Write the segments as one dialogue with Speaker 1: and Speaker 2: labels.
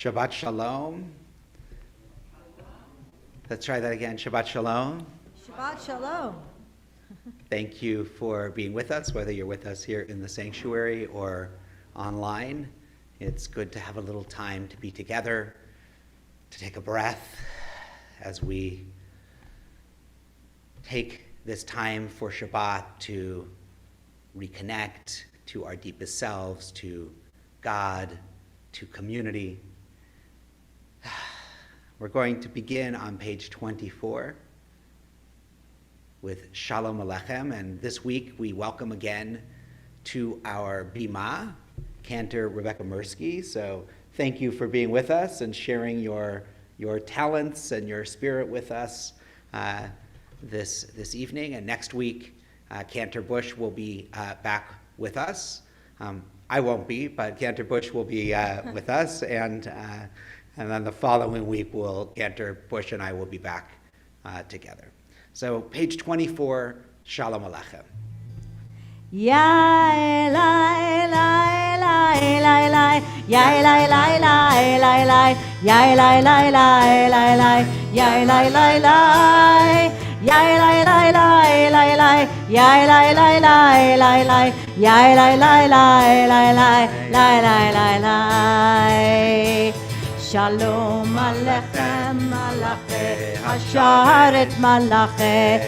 Speaker 1: Shabbat Shalom. Let's try that again. Shabbat Shalom.
Speaker 2: Shabbat Shalom.
Speaker 1: Thank you for being with us, whether you're with us here in the sanctuary or online. It's good to have a little time to be together, to take a breath as we take this time for Shabbat to reconnect to our deepest selves, to God, to community. We're going to begin on page 24 with Shalom Aleichem, and this week we welcome again to our Bima, Cantor Rebecca Mirsky. So thank you for being with us and sharing your talents and your spirit with us this evening. And next week, Cantor Bush will be back with us. I won't be, but Cantor Bush will be with us, and then the following week, Cantor Bush and I will be back together. So, page 24, Shalom Aleichem.
Speaker 2: Yai lai lai lai lai lai, yai lai lai lai lai lai, yai lai lai lai lai lai, yai lai lai lai, yai lai lai lai lai lai, yai lai lai lai lai lai, yai lai lai lai lai lai, lai lai lai lai. Shalom Aleichem Malachi Hasharet Malachi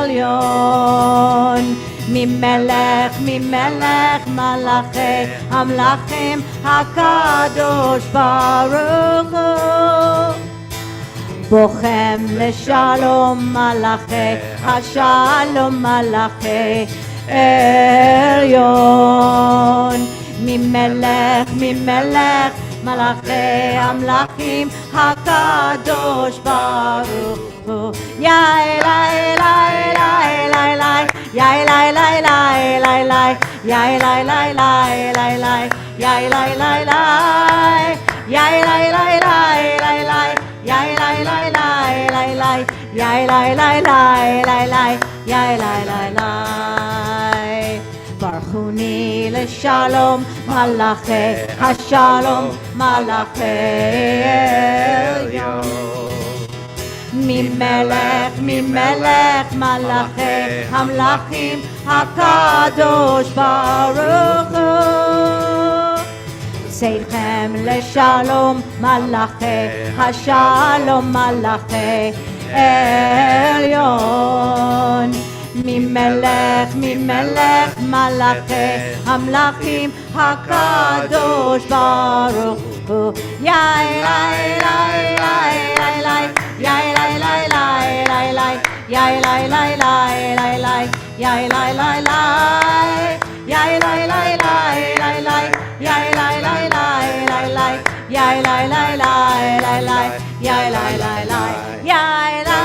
Speaker 2: Elyon Mimelech Malachi Amlachim HaKadosh Baruch Hu Bochem LeShalom Malachi Hashalom Malachi Elyon Mimelech Malachi Amlachim HaKadosh Baruch Hu Yai lai lai lai lai lai, yai lai lai lai lai lai, yai lai lai lai lai lai, yai lai lai lai, yai lai lai lai lai lai, yai lai lai lai lai lai, yai lai lai lai lai lai, yai lai lai lai. Baruchuni LeShalom Malachi Hashalom Malachi Elyon Mimelech Malachi Amlachim HaKadosh Baruch Hu Seidchem LeShalom Malachi Hashalom Malachi Elyon Mimelech Malachi Amlachim HaKadosh Baruch Hu Yai lai lai lai lai lai, yai lai lai lai lai lai, yai lai lai lai lai lai, yai lai lai lai, yai lai lai lai lai lai, yai lai lai lai lai lai, yai lai lai lai lai lai, yai lai lai lai, yai lai lai lai lai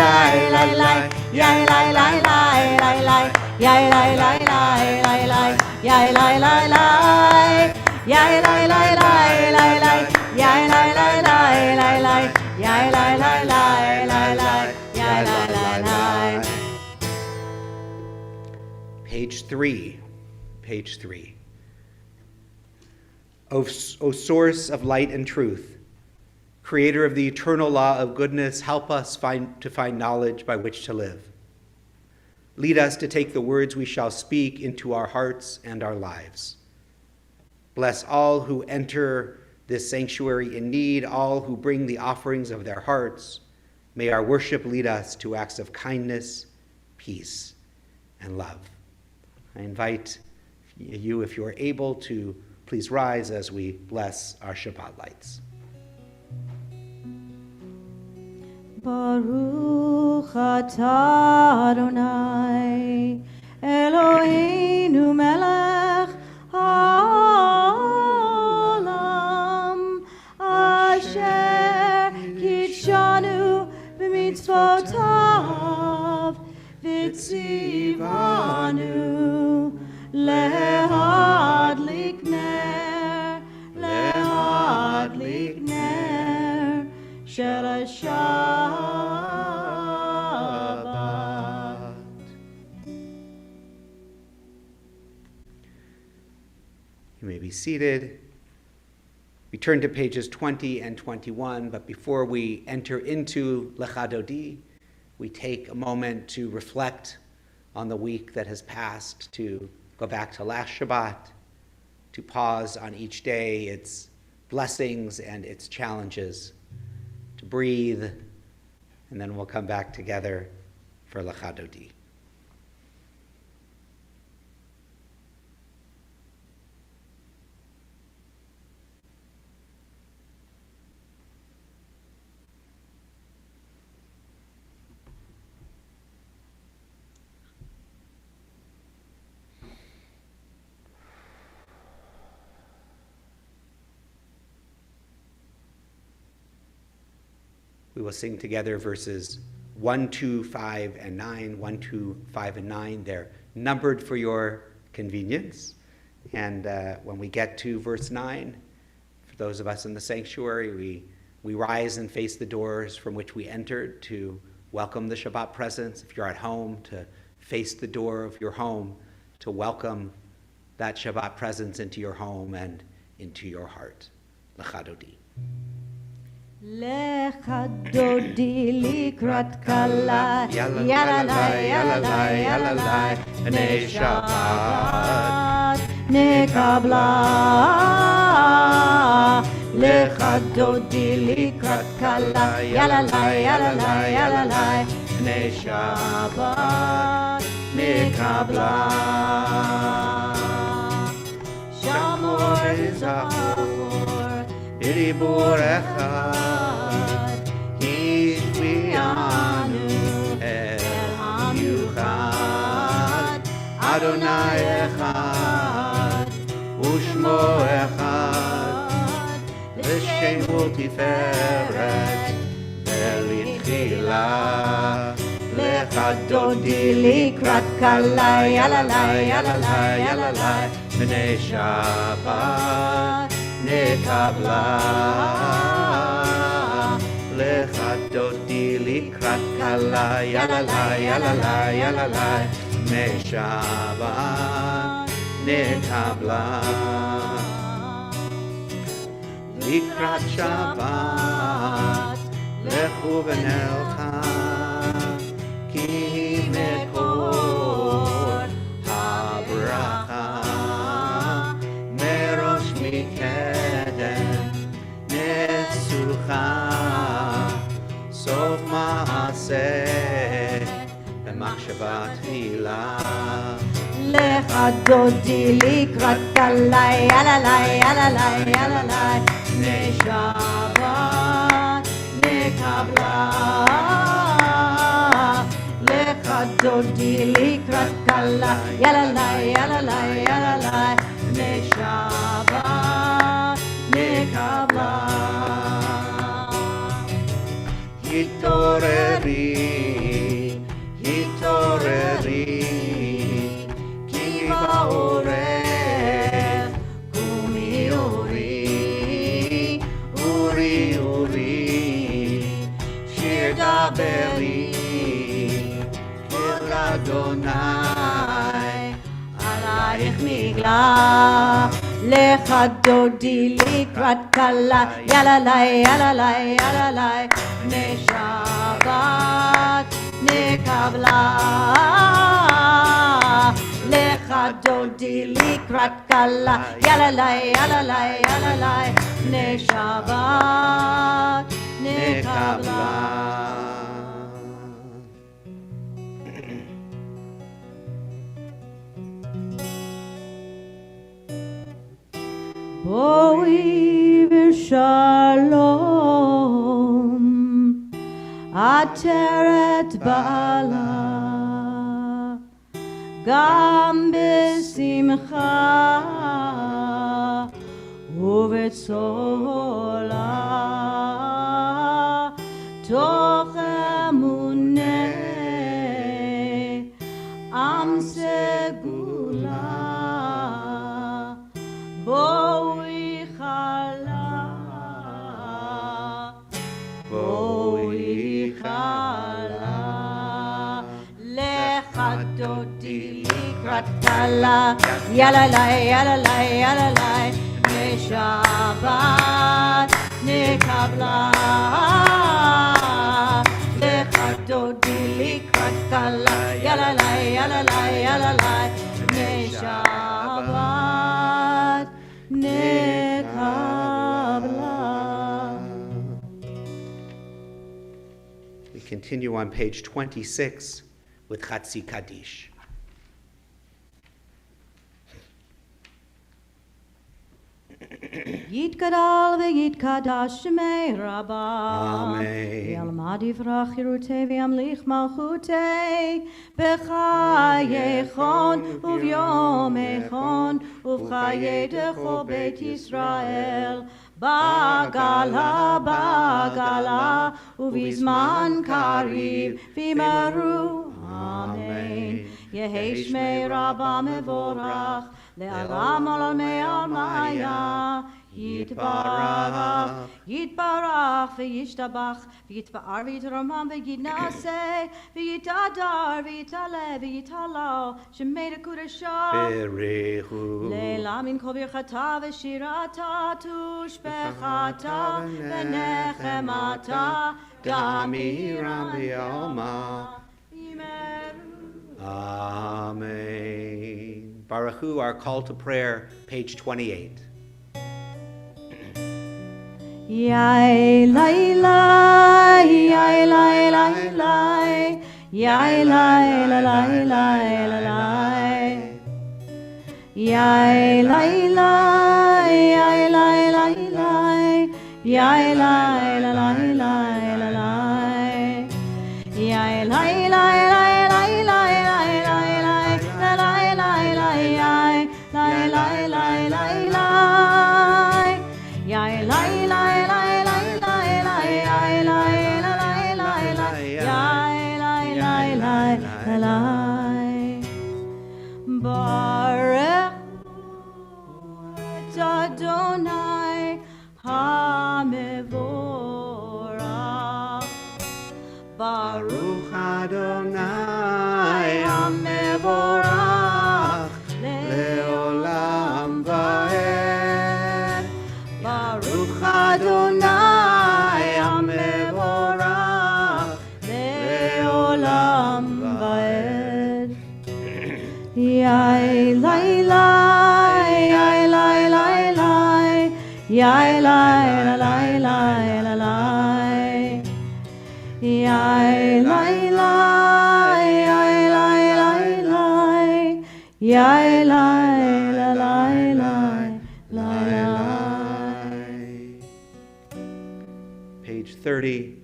Speaker 2: lai, yai lai lai lai lai lai, yai lai lai lai lai lai, yai lai lai lai, yai lai lai lai lai lai, yai lai lai lai lai lai, yai lai lai lai lai lai, yai lai lai lai.
Speaker 1: Page 3. O source of light and truth, creator of the eternal law of goodness, help us to find knowledge by which to live. Lead us to take the words we shall speak into our hearts and our lives. Bless all who enter this sanctuary in need, all who bring the offerings of their hearts. May our worship lead us to acts of kindness, peace, and love. I invite you, if you are able, to please rise as we bless our Shabbat lights.
Speaker 2: Baruch atah Adonai Eloheinu melech haolam asher kitshanu b'mitzvotav v'tzivanu lehadlik ner shel Shabbat.
Speaker 1: You may be seated. We turn to pages 20 and 21, but before we enter into Lecha Dodi, we take a moment to reflect on the week that has passed, to go back to last Shabbat, to pause on each day, its blessings and its challenges, to breathe, and then we'll come back together for Lecha Dodi. We will sing together verses 1, 2, 5, and 9. 1, 2, 5, and 9. They're numbered for your convenience. And when we get to verse 9, for those of us in the sanctuary, we rise and face the doors from which we entered to welcome the Shabbat presence. If you're at home, to face the door of your home to welcome that Shabbat presence into your home and into your heart. Lecha Dodi.
Speaker 2: Lecha Dodi likrat kala, yalalai, yalalai, yalalai, Bnei Shabbat nekabla. Lecha Dodi likrat kala, yalalai, yalalai, yalalai, Bnei Shabbat nekabla. Shamor Zachor B'dibur echad, Hishmianu el hamiuchad, Adonai echad, Ushmo echad, L'shemu tiferet ve'litchila. Lecha Dodi likrat kala, yalalai, yalalai, yalalai, Bnei Shabbat nekabla. Lecha Dodi likrat kala, yalalai, yalalai, yalalai, Bnei Shabbat nekabla. Likrat Shabbat lechu v'nelcha, ki mekor habracha, merosh mikedem netzucha, sof ma'aseh b'machshava tefila. Lecha Dodi likrat kala, yalalai, yalalai, yalalai, Bnei Shabbat nekabla. Lecha Dodi likrat kala, yalalai, yalalai, yalalai, Bnei Shabbat nekabla.
Speaker 1: Hitoreri, hitoreri, ki ba'orech, kumi uri, uri, uri, shir daberi, kil Adonai,
Speaker 2: עלייך נגלה. Lecha Dodi likrat kala, yalalai, yalalai, yalalai, Bnei Shabbat nekabla. Lecha Dodi likrat kala, yalalai, yalalai, yalalai, Bnei Shabbat nekabla. Boi v'shalom, Ateret ba'ala, Gam b'simcha, Uvetzola, Toch emunei, Am segula, Boi chala, Boi chala, Lecha Dodi likrat kala, yalalai, yalalai, yalalai, Bnei Shabbat kabla Dodi Katkala Yalalai Yalalai Yalalai Neshabat Nekabla.
Speaker 1: We continue on page 26 with Chatzi Kaddish.
Speaker 2: Yitkadal v'yitkadash shmei Rabbah.
Speaker 1: Amen.
Speaker 2: Yalmad yivrach yirutei v'yamlich malchutei b'chayechon uvyomechon uvchayedecho Beit Yisrael bagala uvizman kariv v'maru. Amen. Yehi shmei Rabbah mevorach Le'alam olamei almaya Yitbarach v'yishtabach v'yitba'ar v'yitramam v'yitnaseh v'yitadar v'yitale v'yitalo shemei dekudashah
Speaker 1: Berechu
Speaker 2: Le'lam in kol birchata v'shirata tushbechata v'nechemata
Speaker 1: Gamiram v'yalma.
Speaker 2: Yimeru.
Speaker 1: Amen. Baruchu, our call to prayer, page 28.
Speaker 2: Yai lai lai, yai lai lai lai, yai lai lai lai lai lai, yai lai lai, yai lai lai lai, yai lai lai lai lai lai, yai lai lai lai lai lai lai lai lai lai lai lai lai lai lai. Yai lai lai lai lai lai lai yai lai lai lai lai yai lai lai lai lai Baruch Adonai HaMevorach Baruch
Speaker 1: Adonai HaMevorach Le'olam va'ed. Baruch Adonai HaMevorach
Speaker 2: Le'olam va'ed. Yai lai lai, yai lai lai lai, yai lai lai lai lai lai, yai lai lai, yai lai lai lai, yai lai lai lai lai lai.
Speaker 1: Page 30,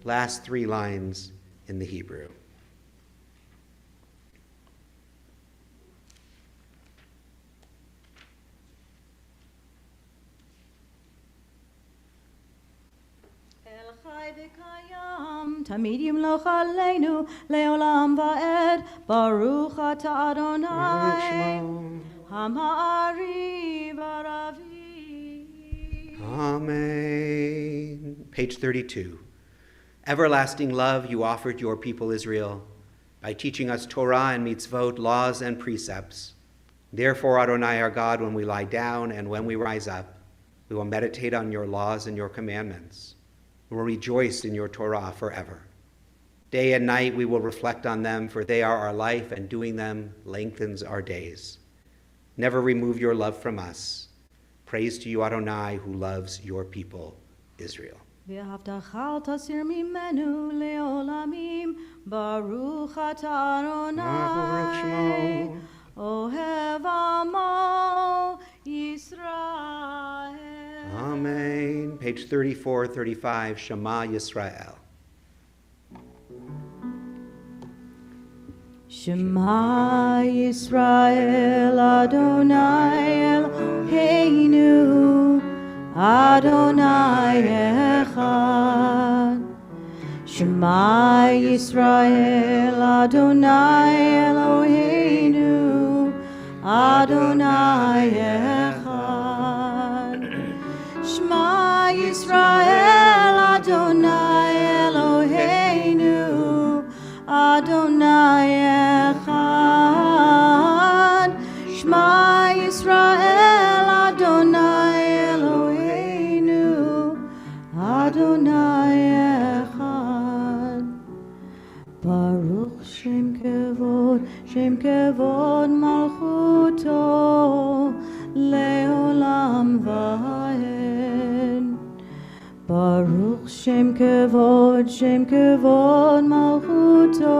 Speaker 1: last three lines in the Hebrew.
Speaker 2: El chai v'kayam, tamid yimloch aleinu, le'olam va'ed, baruch ata Adonai, hama'ari v'aravi.
Speaker 1: Amen. Page 32. Everlasting love you offered your people Israel by teaching us Torah and mitzvot, laws and precepts. Therefore, Adonai our God, when we lie down and when we rise up, we will meditate on your laws and your commandments. We will rejoice in your Torah forever. Day and night we will reflect on them, for they are our life, and doing them lengthens our days. Never remove your love from us. Praise to you, Adonai, who loves your people, Israel.
Speaker 2: V'havtacha al tasir mimenu le'olamim, baruch ata Adonai, ohev amo Yisrael.
Speaker 1: Amen. Page 34, 35, Shema Yisrael.
Speaker 2: Shema Yisrael Adonai Eloheinu Adonai Echad. Shema Yisrael Adonai Eloheinu Adonai Echad. Shema Yisrael Adonai Eloheinu Adonai Echad. Shema Yisrael Adonai Eloheinu Baruch Shem Kevod Malchuto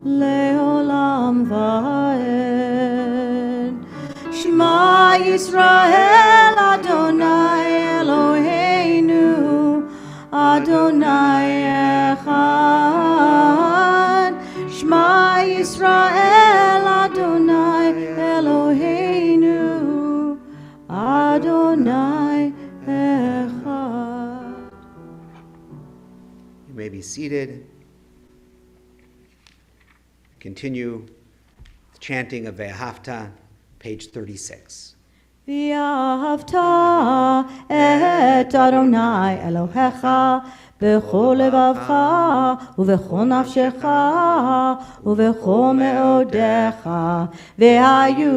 Speaker 2: Leolam Vaed. Shema Yisrael Adonai Eloheinu Adonai Echad. Shema Yisrael Adonai Eloheinu Adonai Echad.
Speaker 1: You may be seated. Continue the chanting of Ve'ahavta, page 36.
Speaker 2: V'ahavta et Adonai Elohecha b'chol levavcha u'v'chol nafshecha u'v'chol me'odecha v'hayu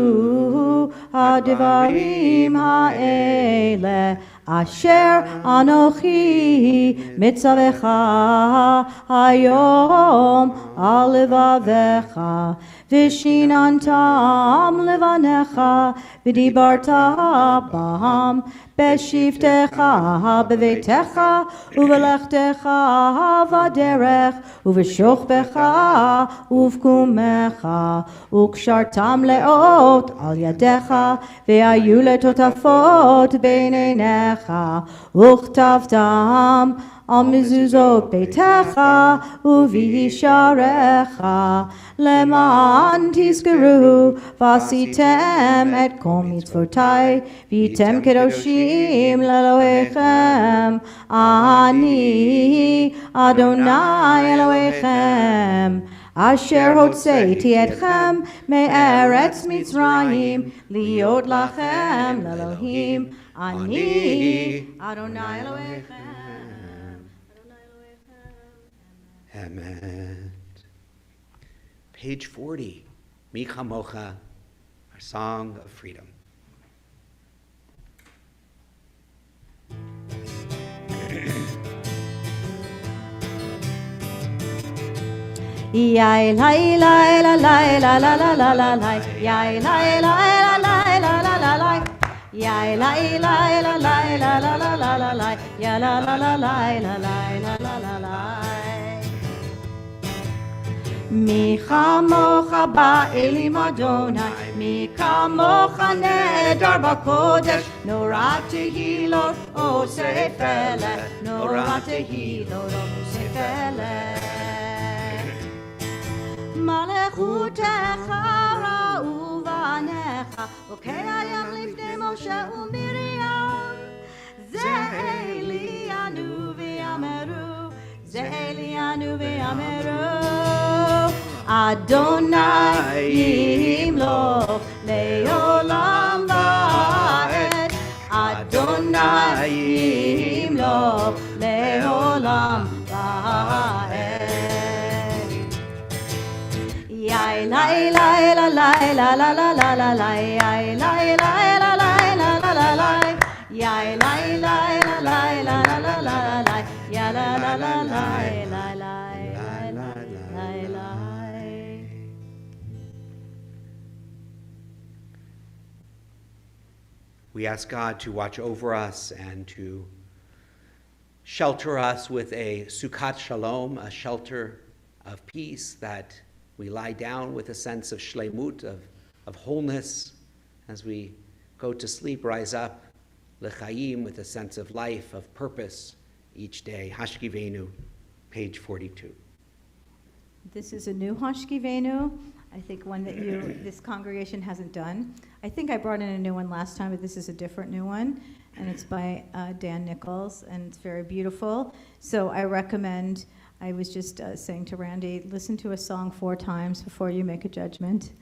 Speaker 2: ha'devarim ha'ele asher anochi mitzavecha hayom al levavecha v'shinantam levanecha v'dibarta bam b'shivtecha b'veitecha u'v'lechtecha v'derech u'v'shochbecha u'v'kumecha u'kshartam leot al yadecha v'ayu letotafot b'neinecha u'chtavtam al mezuzot beitecha u'v'yisharecha leman tizkeru v'asitem et kol mitzvotai v'yitem kedoshim le'elohechem ani Adonai Elohechem asher hotzeiti etchem me'eretz Mitzrayim liot lachem le'elohim ani Adonai Elohechem.
Speaker 1: Amen. Page 40, Mi Chamocha, our song of freedom.
Speaker 2: Yai lai lai la lai la la la la la lai. Yai lai lai la lai la la la lai. Yai lai lai la lai la la la la la lai. Ya la la la lai la lai la la la lai. Mi chamocha ba'elim Adonai, mi kamocha nehedar b'kodesh, nora tehilot oseh felech, nora tehilot oseh felech. Malechutecha ra'u v'anecha, okayayam lifnei Moshe u'Miriam, ze'elianu v'yameru, ze'elianu v'yameru. Adonai yimloch le'olam va'ed. Adonai yimloch le'olam va'ed. Yai lai lai la lai la la la la la lai. Yai lai lai la lai la la la lai. Yai lai lai la lai la la la la lai. Ya la la la lai la lai.
Speaker 1: We ask God to watch over us and to shelter us with a Sukkot Shalom, a shelter of peace, that we lie down with a sense of shlemut, of wholeness. As we go to sleep, rise up, l'chaim, with a sense of life, of purpose each day. Hashkivenu, page 42.
Speaker 2: This is a new Hashkivenu. I think one that this congregation hasn't done. I think I brought in a new one last time, but this is a different new one, and it's by Dan Nichols, and it's very beautiful. So I recommend, I was just saying to Randy, listen to a song 4 times before you make a judgment.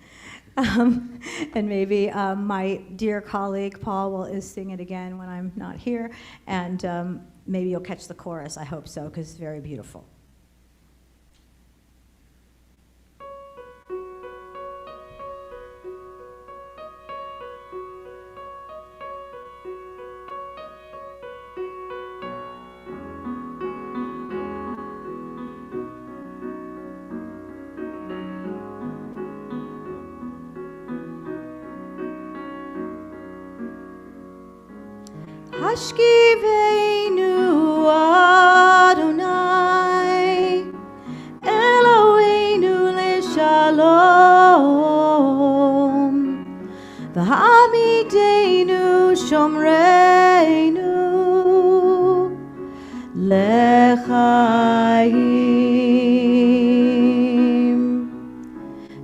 Speaker 2: And maybe my dear colleague Paul is sing it again when I'm not here, and maybe you'll catch the chorus. I hope so, because it's very beautiful. Hashkivenu L'chaim.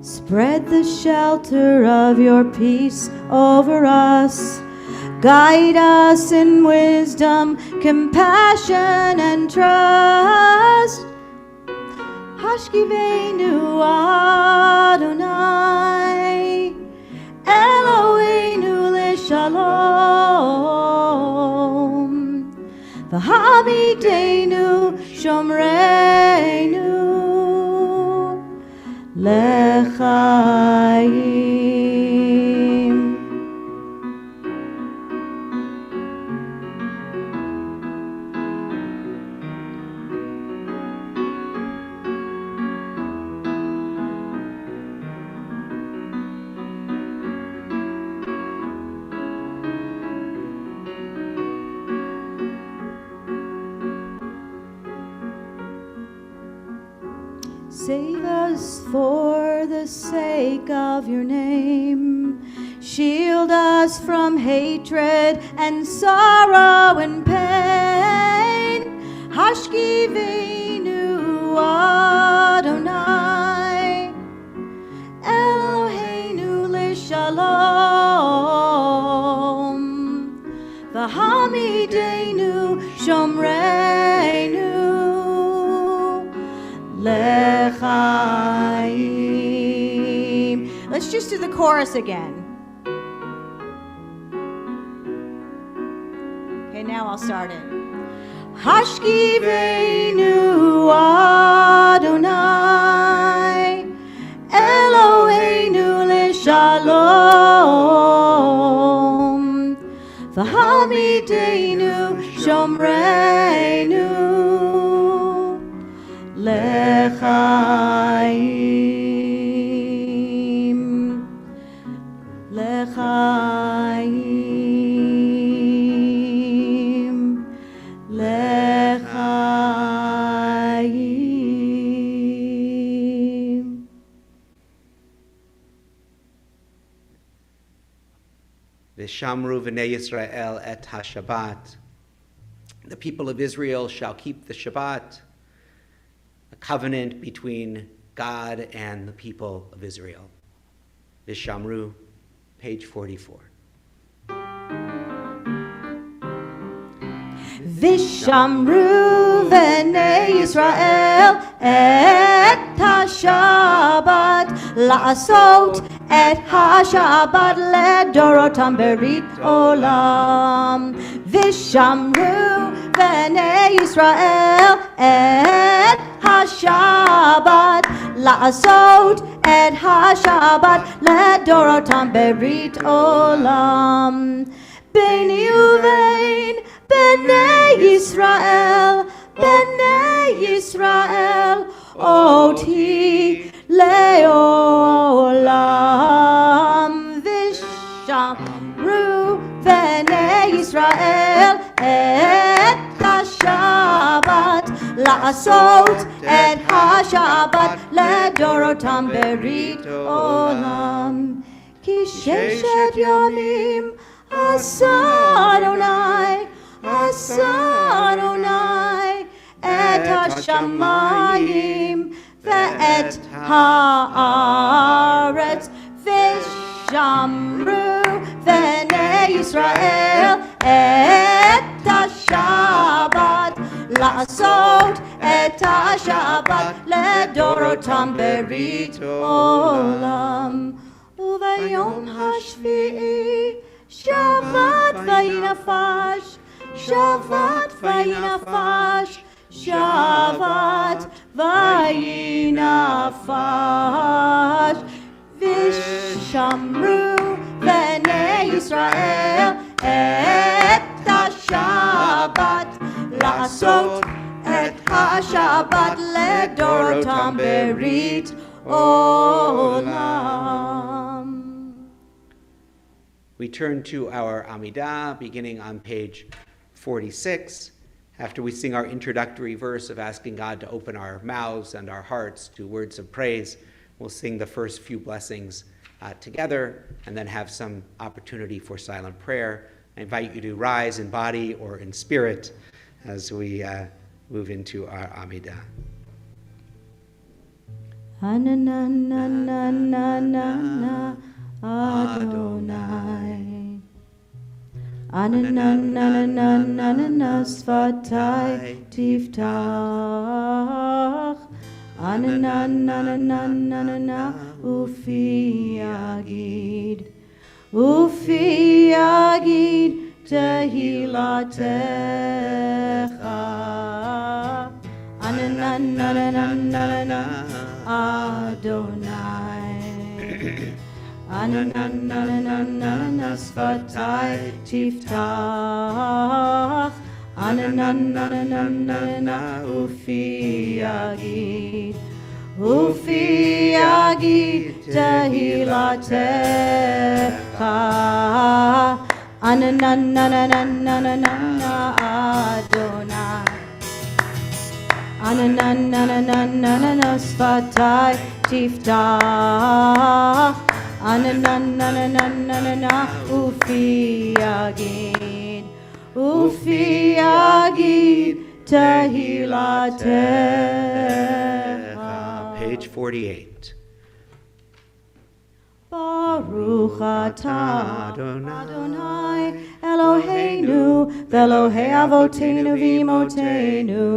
Speaker 2: Spread the shelter of your peace over us. Guide us in wisdom, compassion, and trust. Hashkiveinu Adonai, Eloheinu l'shalom, v'hamidenu shomreinu l'chaim. Save us for the sake of your name. Shield us from hatred and sorrow and pain. Hashkiveinu Adonai, Eloheinu l'shalom, v'hamidenu shomreinu l'chaim. Let's just do the chorus again. Okay, now I'll start it. Hashkiveinu Adonai, Eloheinu l'shalom, v'hamidenu shomreinu l'chaim, l'chaim, l'chaim.
Speaker 1: V'shamru v'nei Yisrael et ha-Shabbat. The people of Israel shall keep the Shabbat, a covenant between God and the people of Israel. V'shamru, page 44.
Speaker 2: V'shamru v'nei Yisrael et ha-Shabbat, la'asot et ha-Shabbat ledorotam berit olam. V'shamru v'nei Yisrael et ha-Shabbat, la'asot et ha-Shabbat ledorotam berit olam. Beini uvein b'nei Yisrael, b'nei Yisrael, oti le'olam. V'shamru v'nei Yisrael et ha-Shabbat, la'asot et ha-Shabbat ledorotam berit olam. Ki sheshet yomim asa Adonai, asa Adonai, et ha-shamayim ve'et ha'aretz. V'shamru v'nei Yisrael et ha-Shabbat, la'asot et ha-Shabbat ledorotam berit olam. Uvayom hashvi'i Shabbat vayinafash, Shabbat vayinafash, Shabbat vayinafash. V'shamru v'nei Yisrael et ha-Shabbat, la'asot et ha-Shabbat ledorotam berit olam.
Speaker 1: We turn to our Amidah, beginning on page 46. After we sing our introductory verse of asking God to open our mouths and our hearts to words of praise, we'll sing the first few blessings together and then have some opportunity for silent prayer. I invite you to rise in body or in spirit as we move into our Amidah.
Speaker 2: Ananananana Adonai. Ananananana Sfatai Tiftach. Ananananana Ufi Yagid. Ufi Yagid Tehilatecha. Ananananana Adonai. Ananananana Sfatai Tiftach. Ananananana Ufi Yagid. Ufi Yagid Tehilatecha. Ananananana Adonai. Ananananana Sfatai Tiftach. Ananananana Ufi Yagid. Ufi Yagid Tehilatecha.
Speaker 1: Page 48.
Speaker 2: Baruch atah Adonai Eloheinu v'Elohei Avotenu v'Imotenu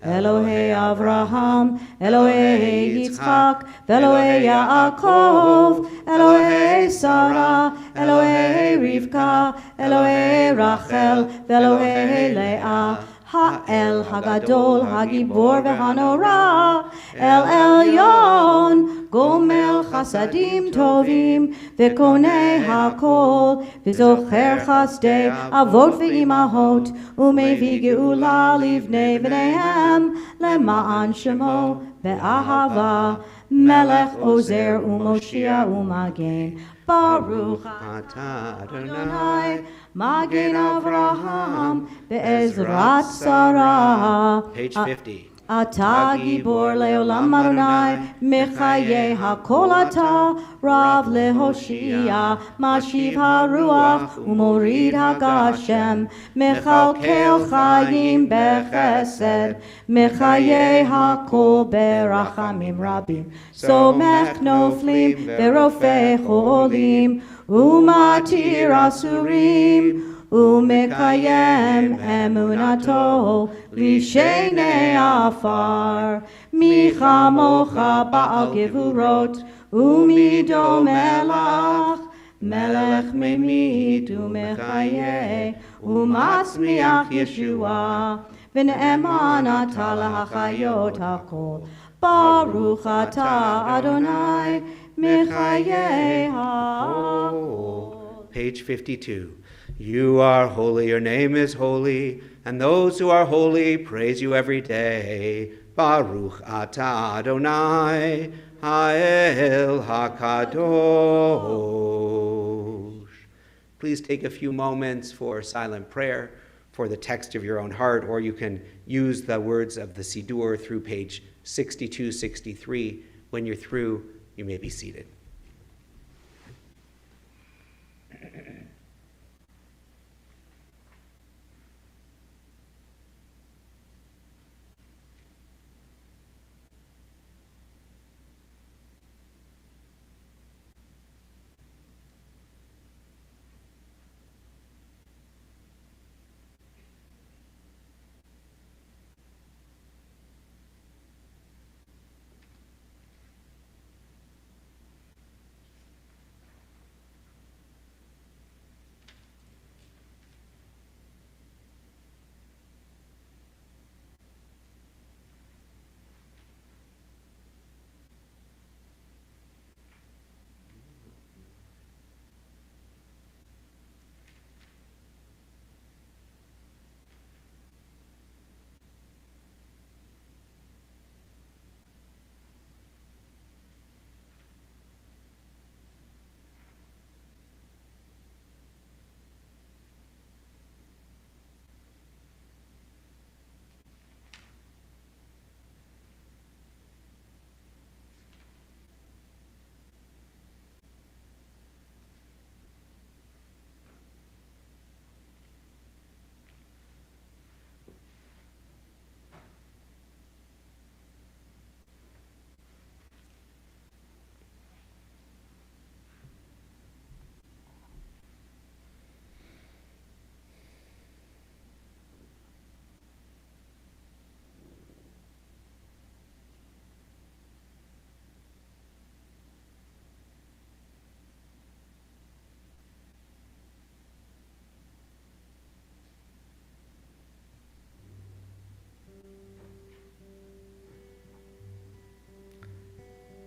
Speaker 2: Elohei Avraham Elohei Yitzchak v'Elohei Yaakov Elohei Sarah Elohei Rivka Elohei Rachel v'Elohei Leah Ha'el Hagadol Hagibor v'Hanora El Elyon Gomel Chasadim Tovim V'Konei Hakol V'Zocher Chasdei Avot V'Imahot Umevi Geula Livnei B'neihem Lema'an Shemo Be'ahava Melech Ozer Umoshia Umagen Baruch atah Adonai Magen Avraham Be'ezrat Sarah.
Speaker 1: Page 50.
Speaker 2: Ata Gibor Leolam Adonai Mechaye HaKol Ata Rav Lehoshia Mashiv HaRuach Umorid HaGashem Mechalkel Chayim Bechesed Mechaye HaKol Berachamim Rabim Somech Noflim Berofei Cholim Umatir Asurim Umekayem emunato lishenei afar micha mocha ba'al gevurot umido melach melech memit umechaye umatzmiach Yeshua v'ne'eman ata lahachayot hakol Baruch atah Adonai mechaye hakol.
Speaker 1: Page 52. You are holy, your name is holy, and those who are holy praise you every day. Baruch atah Adonai, Ha'el HaKadosh. Please take a few moments for silent prayer for the text of your own heart, or you can use the words of the Siddur through page 62, 63. When you're through, you may be seated.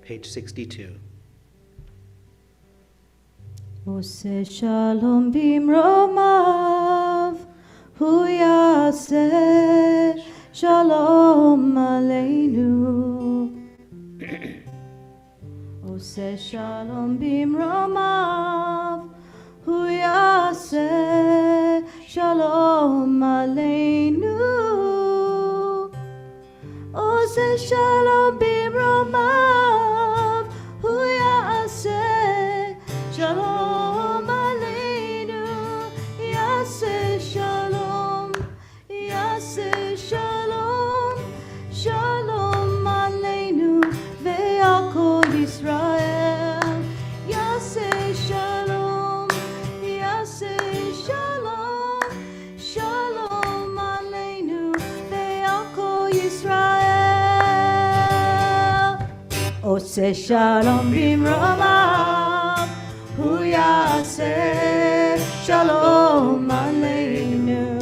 Speaker 1: page 62.
Speaker 2: עושה שלום במרומיו, הוא יעשה שלום עלינו. עושה שלום במרומיו, הוא יעשה שלום עלינו. עושה שלום במרומיו, הוא יעשה שלום עלינו. יעשה שלום, יעשה שלום, שלום עלינו ועל כל ישראל. יעשה שלום, יעשה שלום, שלום עלינו ועל כל ישראל. עושה שלום במרומיו, הוא יעשה שלום עלינו.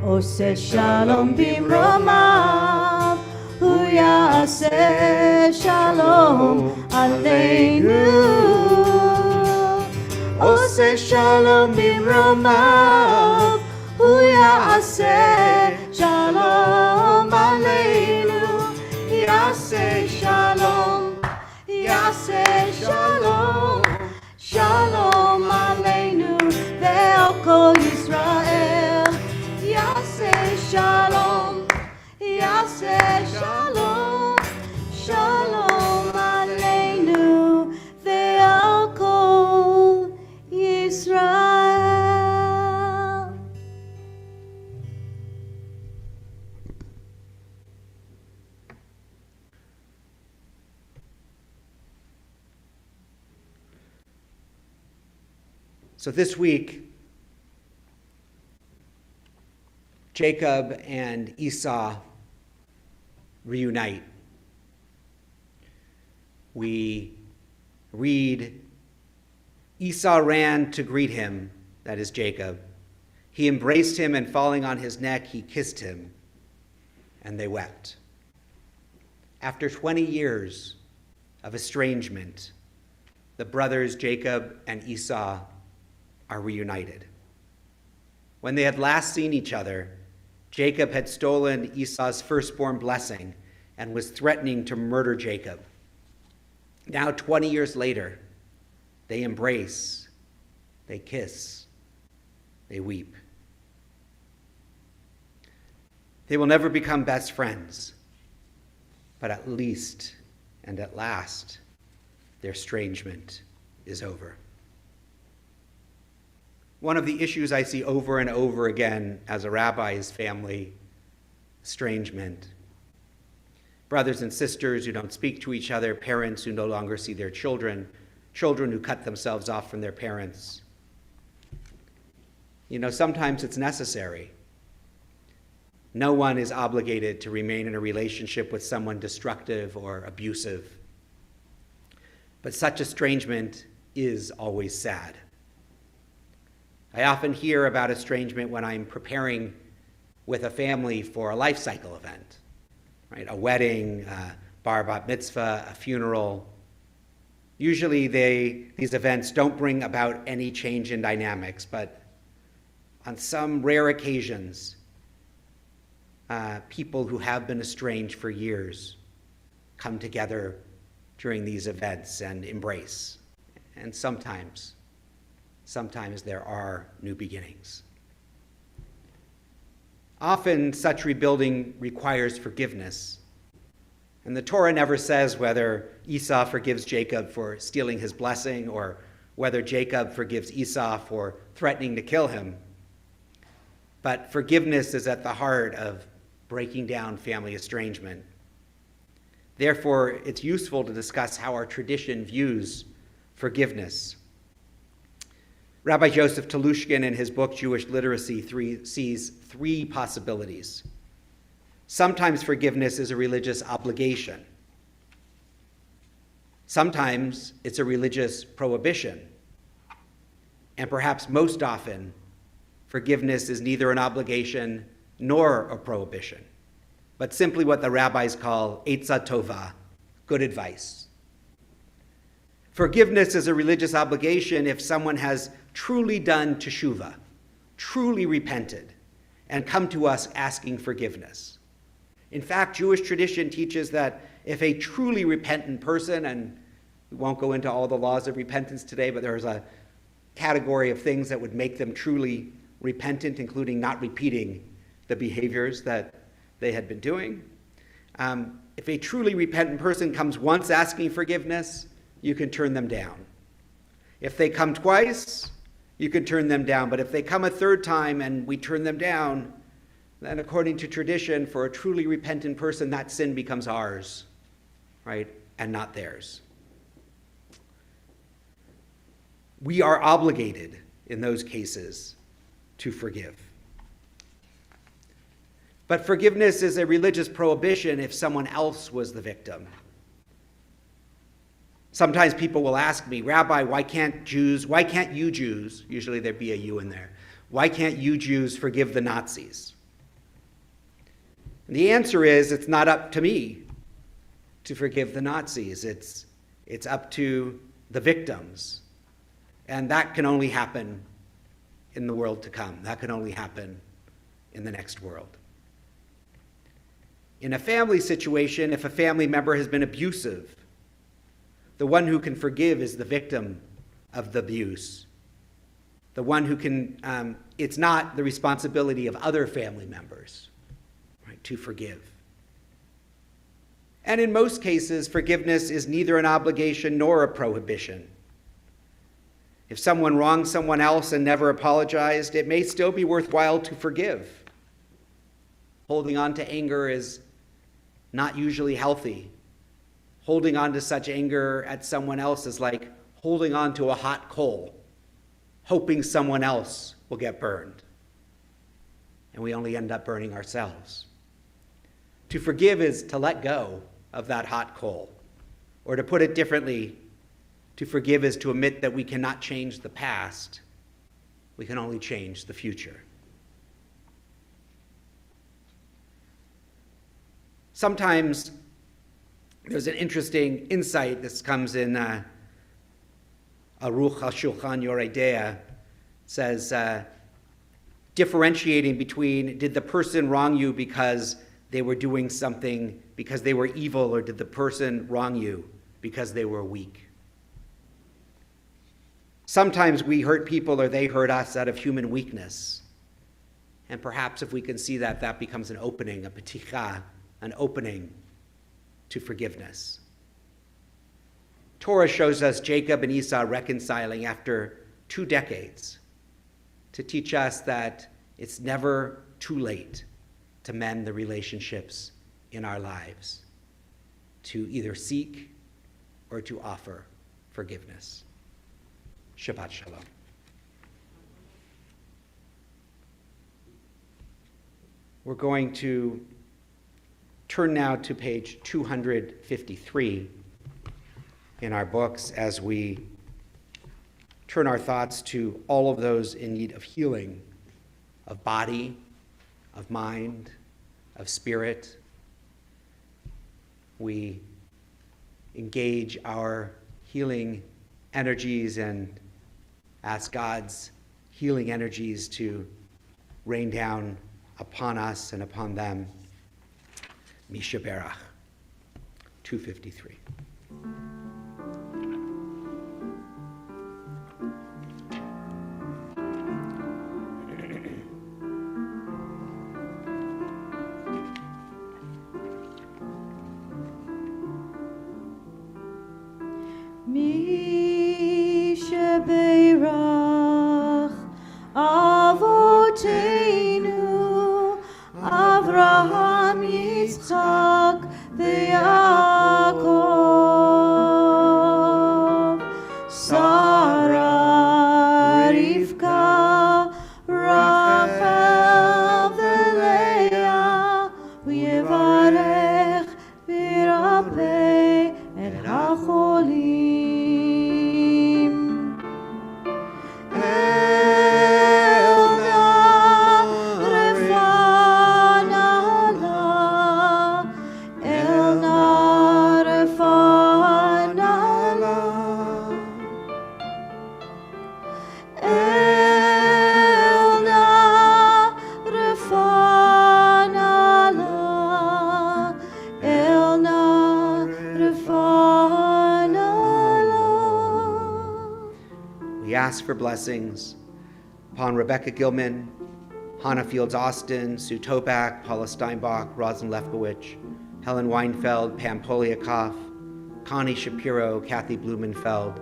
Speaker 2: עושה שלום במרומיו, הוא יעשה שלום עלינו. עושה שלום במרומיו, הוא יעשה שלום עלינו. יעשה שלום, יעשה שלום, שלום עלינו ועל כל ישראל. יעשה שלום, יעשה שלום, שלום עלינו ועל כל ישראל.
Speaker 1: So this week, Jacob and Esau reunite. We read, Esau ran to greet him, that is Jacob. He embraced him, and falling on his neck, he kissed him, and they wept. After 20 years of estrangement, the brothers Jacob and Esau are reunited. When they had last seen each other, Jacob had stolen Esau's firstborn blessing and was threatening to murder Jacob. Now, 20 years later, they embrace, they kiss, they weep. They will never become best friends, but at least and at last, their estrangement is over. One of the issues I see over and over again as a rabbi is family estrangement. Brothers and sisters who don't speak to each other, parents who no longer see their children, children who cut themselves off from their parents. You know, sometimes it's necessary. No one is obligated to remain in a relationship with someone destructive or abusive. But such estrangement is always sad. I often hear about estrangement when I'm preparing with a family for a life cycle event, right? A wedding, bar bat mitzvah, a funeral. Usually these events don't bring about any change in dynamics, but on some rare occasions, people who have been estranged for years come together during these events and embrace. And sometimes there are new beginnings. Often such rebuilding requires forgiveness. And the Torah never says whether Esau forgives Jacob for stealing his blessing or whether Jacob forgives Esau for threatening to kill him. But forgiveness is at the heart of breaking down family estrangement. Therefore, it's useful to discuss how our tradition views forgiveness. Rabbi Joseph Telushkin, in his book Jewish Literacy, sees three possibilities. Sometimes forgiveness is a religious obligation. Sometimes it's a religious prohibition. And perhaps most often, forgiveness is neither an obligation nor a prohibition, but simply what the rabbis call Eitzah Tova, good advice. Forgiveness is a religious obligation if someone has truly done teshuvah, truly repented, and come to us asking forgiveness. In fact, Jewish tradition teaches that if a truly repentant person, and we won't go into all the laws of repentance today, but there's a category of things that would make them truly repentant, including not repeating the behaviors that they had been doing. If a truly repentant person comes once asking forgiveness, you can turn them down. If they come twice, you can turn them down. But if they come a third time and we turn them down, then according to tradition, for a truly repentant person, that sin becomes ours, right, and not theirs. We are obligated in those cases to forgive. But forgiveness is a religious prohibition if someone else was the victim. Sometimes people will ask me, Rabbi, why can't you Jews, usually there'd be a you in there, why can't you Jews forgive the Nazis? And the answer is, it's not up to me to forgive the Nazis. It's up to the victims. And that can only happen in the world to come. That can only happen in the next world. In a family situation, if a family member has been abusive, the one who can forgive is the victim of the abuse. The one who can, it's not the responsibility of other family members, right, to forgive. And in most cases, forgiveness is neither an obligation nor a prohibition. If someone wronged someone else and never apologized, it may still be worthwhile to forgive. Holding on to anger is not usually healthy. Holding on to such anger at someone else is like holding on to a hot coal, hoping someone else will get burned. And we only end up burning ourselves. To forgive is to let go of that hot coal. Or to put it differently, to forgive is to admit that we cannot change the past. We can only change the future. Sometimes there's an interesting insight. This comes in Aruch HaShulchan Yoreh Deah. It says, differentiating between, did the person wrong you because they were doing something, because they were evil, or did the person wrong you because they were weak? Sometimes we hurt people or they hurt us out of human weakness. And perhaps if we can see that, that becomes an opening, a peticha, an opening to forgiveness. Torah shows us Jacob and Esau reconciling after 2 decades to teach us that it's never too late to mend the relationships in our lives, to either seek or to offer forgiveness. Shabbat Shalom. We're going to turn now to page 253 in our books as we turn our thoughts to all of those in need of healing, of body, of mind, of spirit. We engage our healing energies and ask God's healing energies to rain down upon us and upon them. Misha Berach, 253.
Speaker 2: Misha Berach Avoteinu Avraham Yitzchak Ve'Yaakov
Speaker 1: ask for blessings upon Rebecca Gilman, Hannah Fields Austin, Sue Tobak, Paula Steinbach, Rosin Lefkowitz, Helen Weinfeld, Pam Poliakoff, Connie Shapiro, Kathy Blumenfeld,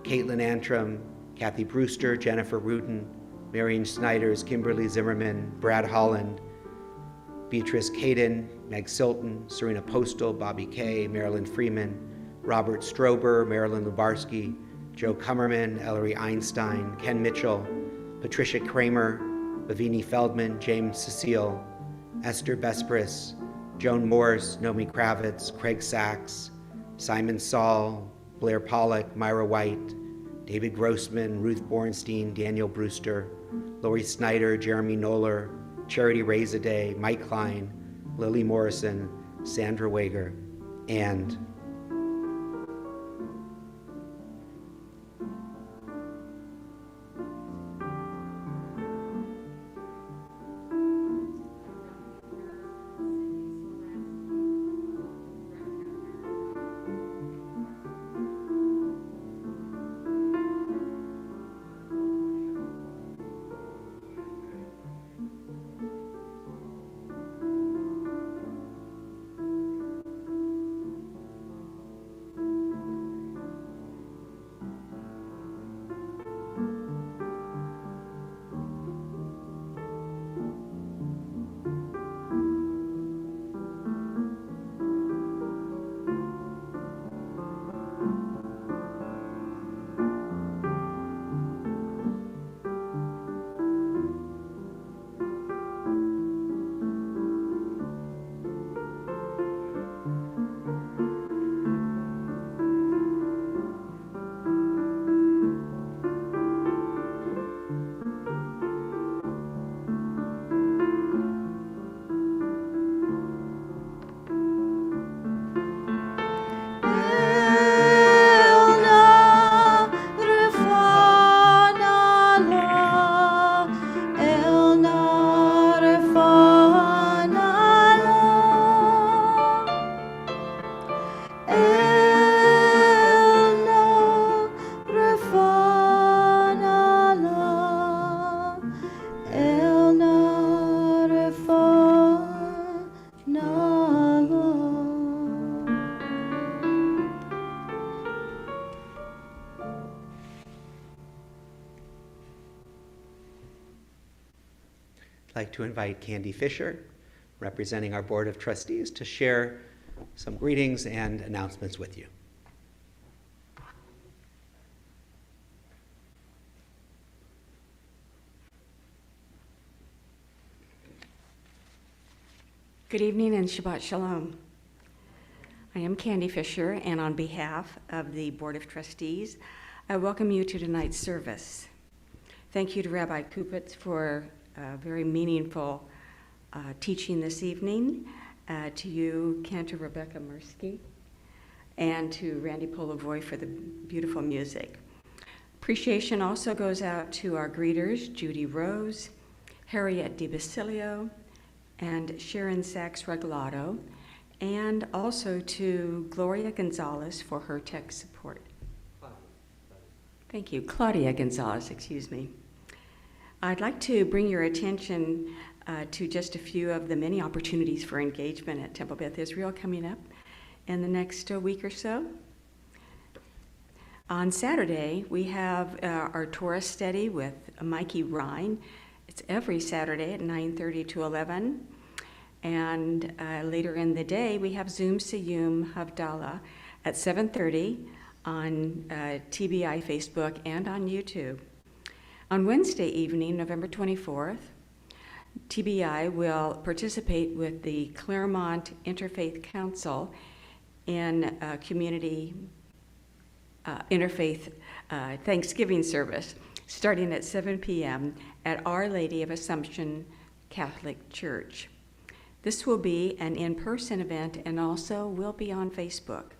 Speaker 1: Caitlin Antrim, Kathy Brewster, Jennifer Rudin, Marion Snyders, Kimberly Zimmerman, Brad Holland, Beatrice Caden, Meg Silton, Serena Postal, Bobby Kay, Marilyn Freeman, Robert Strober, Marilyn Lubarsky, Joe Kummerman, Ellery Einstein, Ken Mitchell, Patricia Kramer, Bhavini Feldman, James Cecile, Esther Bespris, Joan Morse, Nomi Kravitz, Craig Sachs, Simon Saul, Blair Pollock, Myra White, David Grossman, Ruth Bornstein, Daniel Brewster, Lori Snyder, Jeremy Knoller, Charity Raisaday, Mike Klein, Lily Morrison, Sandra Wager, and I'd like to invite Candy Fisher, representing our Board of Trustees, to share some greetings and announcements with you.
Speaker 3: Good evening and Shabbat Shalom. I am Candy Fisher, and on behalf of the Board of Trustees, I welcome you to tonight's service. Thank you to Rabbi Kupitz for very meaningful teaching this evening, to you, Cantor Rebecca Mursky, and to Randy Polavoy for the beautiful music. Appreciation also goes out to our greeters, Judy Rose, Harriet DiBasilio, and Sharon Sachs-Regalado, and also to Gloria Gonzalez for her tech support. Thank you, Claudia Gonzalez, excuse me. I'd like to bring your attention to just a few of the many opportunities for engagement at Temple Beth Israel coming up in the next week or so. On Saturday, we have our Torah study with Mikey Ryan. It's every Saturday at 9:30 to 11. And later in the day, we have Zoom Siyum Havdalah at 7:30 on TBI Facebook and on YouTube. On Wednesday evening, November 24th, TBI will participate with the Claremont Interfaith Council in a community interfaith Thanksgiving service starting at 7 p.m. at Our Lady of Assumption Catholic Church. This will be an in-person event and also will be on Facebook.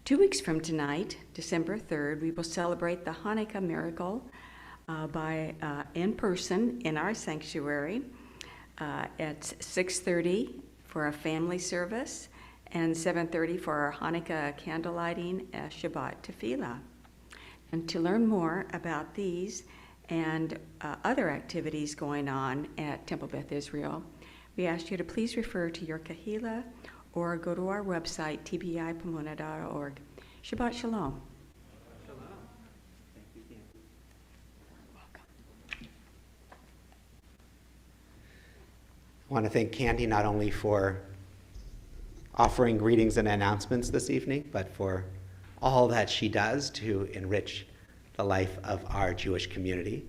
Speaker 3: 2 weeks from tonight, December 3rd, we will celebrate the Hanukkah miracle in person in our sanctuary at 6:30 for a family service and 7:30 for our Hanukkah candle lighting, Shabbat Tefillah. And to learn more about these and other activities going on at Temple Beth Israel, we ask you to please refer to your kahila or go to our website, tbipomona.org. Shabbat Shalom.
Speaker 1: I want to thank Candy not only for offering greetings and announcements this evening, but for all that she does to enrich the life of our Jewish community.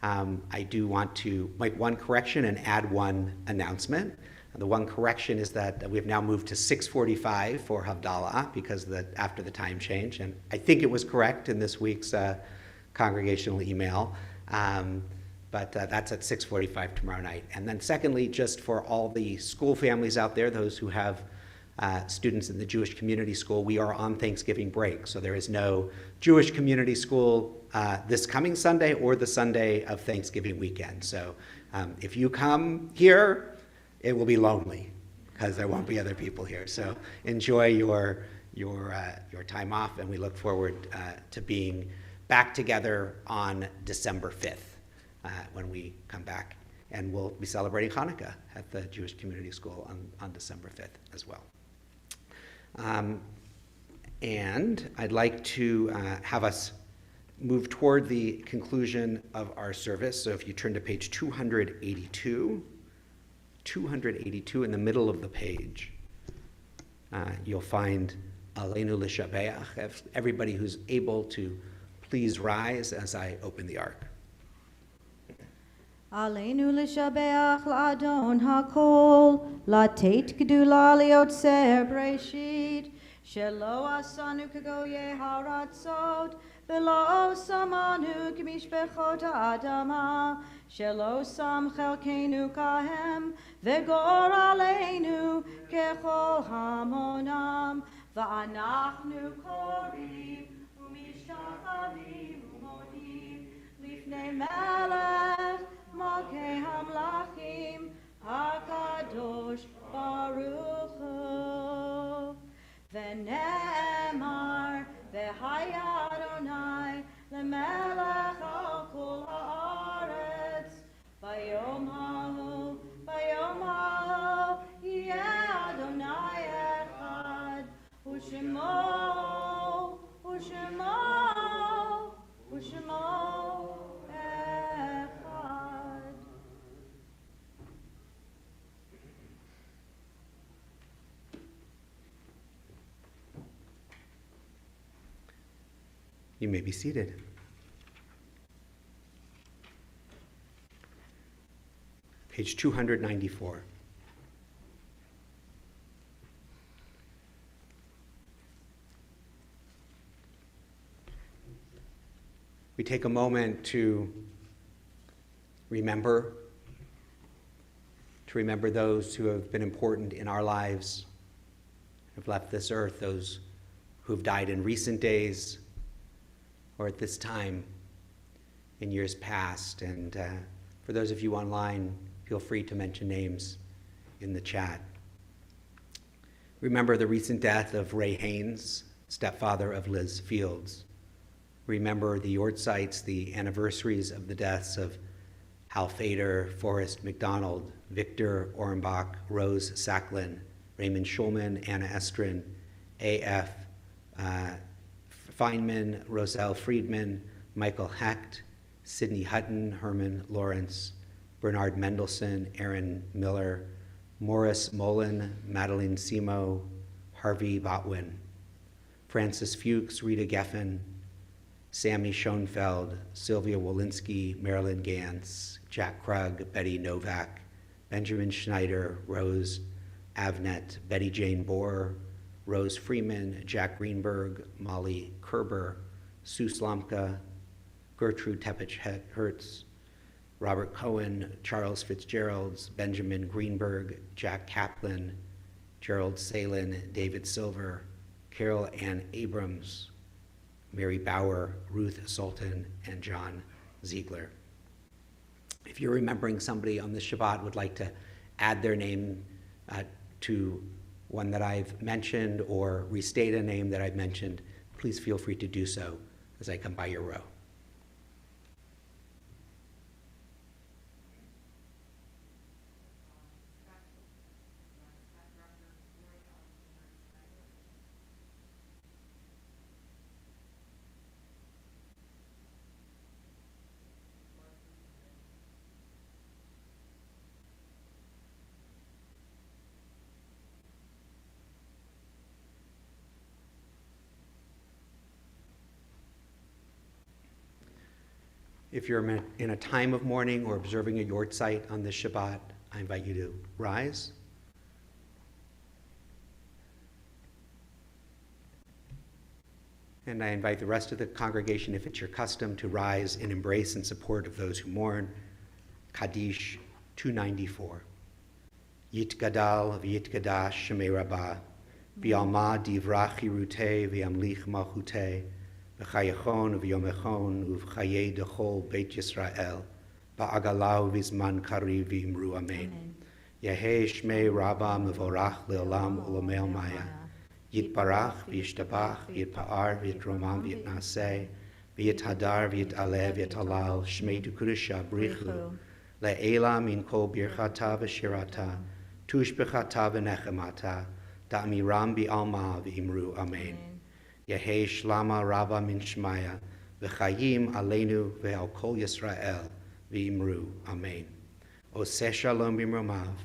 Speaker 1: I do want to make one correction and add one announcement. The one correction is that we've now moved to 6:45 for Havdalah because after the time change, and I think it was correct in this week's congregational email. But that's at 6:45 tomorrow night. And then secondly, just for all the school families out there, those who have students in the Jewish Community School, we are on Thanksgiving break. So there is no Jewish Community School this coming Sunday or the Sunday of Thanksgiving weekend. So if you come here, it will be lonely because there won't be other people here. So enjoy your time off, and we look forward to being back together on December 5th. When we come back, and we'll be celebrating Hanukkah at the Jewish Community School on December 5th as well. And I'd like to have us move toward the conclusion of our service. So if you turn to page 282 in the middle of the page, you'll find Aleinu L'Shabeach. Everybody who's able to please rise as I open the ark.
Speaker 2: עלינו לשבח לאדון הכל, לתת גדולה ליוצר בראשית, שלא עשנו כגויי הארצות, ולא שמנו כמשפחות האדמה, שלא שם חלקנו כהם, וגורלנו ככל המונם, ואנחנו קוראים ומשתחווים ומודים לפני מלך מלכי המלכים הקדוש ברוך הוא. ונאמר והיה אדוני למלך על כל הארץ ביום ההוא יהיה אדוני אחד ושמו
Speaker 1: You may be seated. Page 294. We take a moment to remember those who have been important in our lives, have left this earth, those who have died in recent days, or at this time in years past. And for those of you online, feel free to mention names in the chat. Remember the recent death of Ray Haynes, stepfather of Liz Fields. Remember the Yortsites, the anniversaries of the deaths of Hal Fader, Forrest McDonald, Victor Orenbach, Rose Sacklin, Raymond Schulman, Anna Estrin, A.F. Feynman, Roselle Friedman, Michael Hecht, Sidney Hutton, Herman Lawrence, Bernard Mendelsohn, Aaron Miller, Morris Mullen, Madeline Simo, Harvey Botwin, Francis Fuchs, Rita Geffen, Sammy Schoenfeld, Sylvia Wolinski, Marilyn Gantz, Jack Krug, Betty Novak, Benjamin Schneider, Rose Avnet, Betty Jane Bohr, Rose Freeman, Jack Greenberg, Molly Kerber, Sue Slomka, Gertrude Tepich-Hertz, Robert Cohen, Charles Fitzgerald, Benjamin Greenberg, Jack Kaplan, Gerald Salin, David Silver, Carol Ann Abrams, Mary Bauer, Ruth Sultan, and John Ziegler. If you're remembering somebody on this Shabbat would like to add their name to one that I've mentioned or restate a name that I've mentioned, please feel free to do so as I come by your row. If you're in a time of mourning or observing a yortzeit on this Shabbat, I invite you to rise. And I invite the rest of the congregation, if it's your custom, to rise in embrace and support of those who mourn. Kaddish 294. Yitgadal v'yitgadash shemei rabbah, v'alma divrach hirutei v'yamlich malchutei, v'chayachon v'yomechon uv'chayei dechol Beit Yisrael, v'agalau v'zman kariv v'imru amen. Yehei shmei rabbah mevorach leolam ulamei maya. Yitbarach v'yishtabach v'yitpa'ar v'yitromam v'yitnaseh v'yithadar v'yitaleh v'yitalal shmei tukudusha brichu le'ela min kol birchata v'shirata tushbechata v'nechemata da'amiram bi'alma v'imru amen. Yehei shlama rabba min shmaya v'chayim aleinu ve'al kol Yisrael v'imru amen. Oseh shalom b'imromav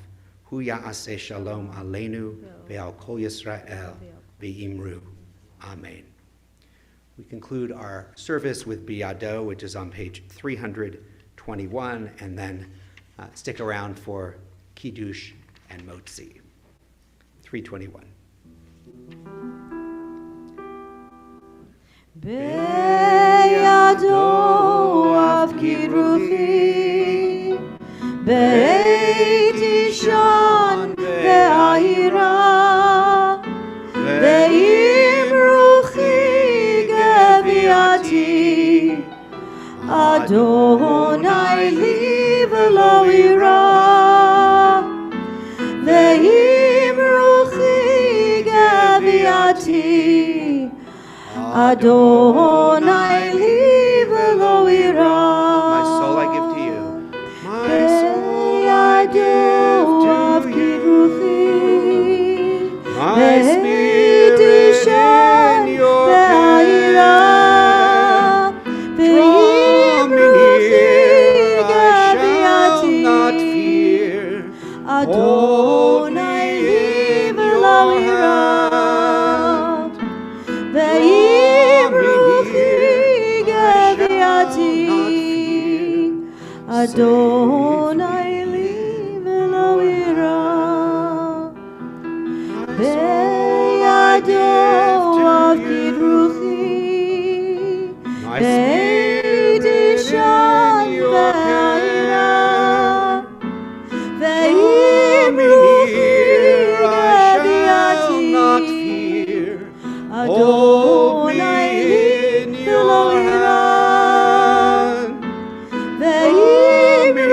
Speaker 1: hu ya'aseh shalom aleinu ve'al kol Yisrael v'imru amen. We conclude our service with Biyado, which is on page 321, and then stick around for Kiddush and Motzi. 321.
Speaker 2: Beyado av kiruchi, beit ishan ve'ahira, ve'imruchi geviati, Adonai li v'lo ira, ve'imruchi geviati, Adonai li v'lo ira.
Speaker 1: My soul I give to you. My soul I
Speaker 2: Beyado av
Speaker 1: give to you.
Speaker 2: kiruchi,
Speaker 1: My
Speaker 2: beit
Speaker 1: spirit
Speaker 2: ishan
Speaker 1: in your
Speaker 2: ve'ahira,
Speaker 1: Draw me near, I shall
Speaker 2: ve'imruchi
Speaker 1: not
Speaker 2: geviati,
Speaker 1: fear. Hold me
Speaker 2: Adonai
Speaker 1: in
Speaker 2: li
Speaker 1: your
Speaker 2: v'lo ira, ve'imruchi geviati, Adonai li v'lo ira. Beyado av kiruchi,
Speaker 1: My
Speaker 2: beit
Speaker 1: spirit
Speaker 2: ishan
Speaker 1: in your
Speaker 2: ve'ahira,
Speaker 1: Draw me near, I shall not
Speaker 2: geviati,
Speaker 1: fear. Hold
Speaker 2: Adonai
Speaker 1: me
Speaker 2: li
Speaker 1: in
Speaker 2: v'lo
Speaker 1: your
Speaker 2: ira,
Speaker 1: hand.
Speaker 2: ve'imruchi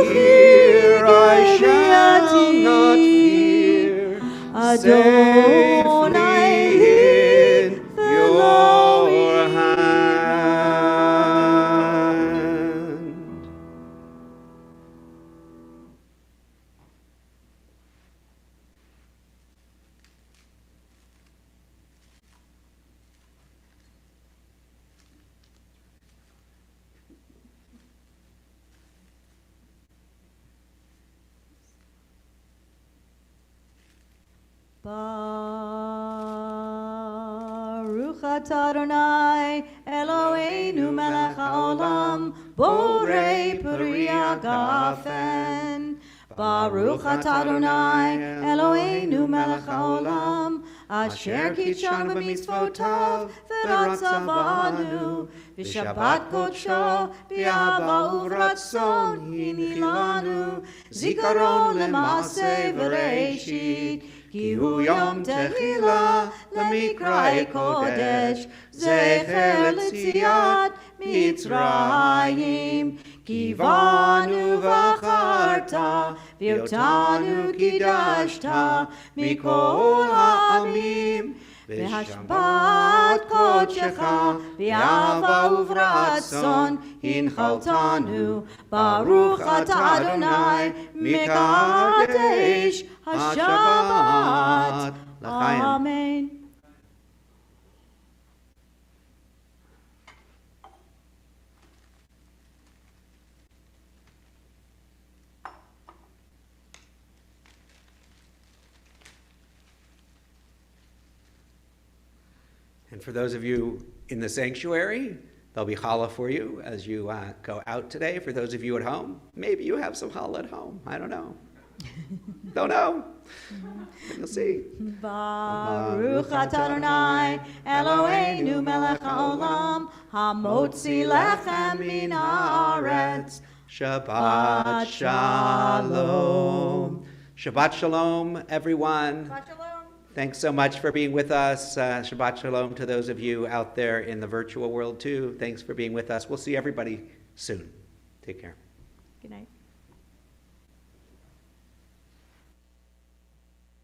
Speaker 1: Here I shall not
Speaker 2: geviati,
Speaker 1: fear.
Speaker 2: Adonai
Speaker 1: Safely
Speaker 2: li
Speaker 1: in
Speaker 2: v'lo
Speaker 1: your
Speaker 2: ira.
Speaker 1: hand.
Speaker 2: Baruch atah Adonai Eloheinu melech haolam borei peri hagafen. Baruch atah Adonai Eloheinu melech haolam asher kitshanu b'mitzvotav v'ratzavanu v'shabbat kodsho b'ahava uvratzon hinilanu zikaron l'maaseh v'reishit כי הוא יום תחילה למקראי קודש, זכר ליציאת מצרים. כי בנו בחרת, ואותנו קידשת מכל העמים, בהשבעת קודשך, באהבה וברצון, הנחלתנו, ברוך אתה אדוני, מקדש השבת. אמן.
Speaker 1: And for those of you in the sanctuary, there'll be challah for you as you go out today. For those of you at home, maybe you have some challah at home. I don't know. Don't know. But you'll see.
Speaker 2: Baruch atah Adonai, Eloheinu melech haolam, hamotzi lechem min haaretz.
Speaker 1: Shabbat shalom. Shabbat shalom, everyone. Thanks so much for being with us. Shabbat shalom to those of you out there in the virtual world too. Thanks for being with us. We'll see everybody soon. Take care.
Speaker 2: Good night.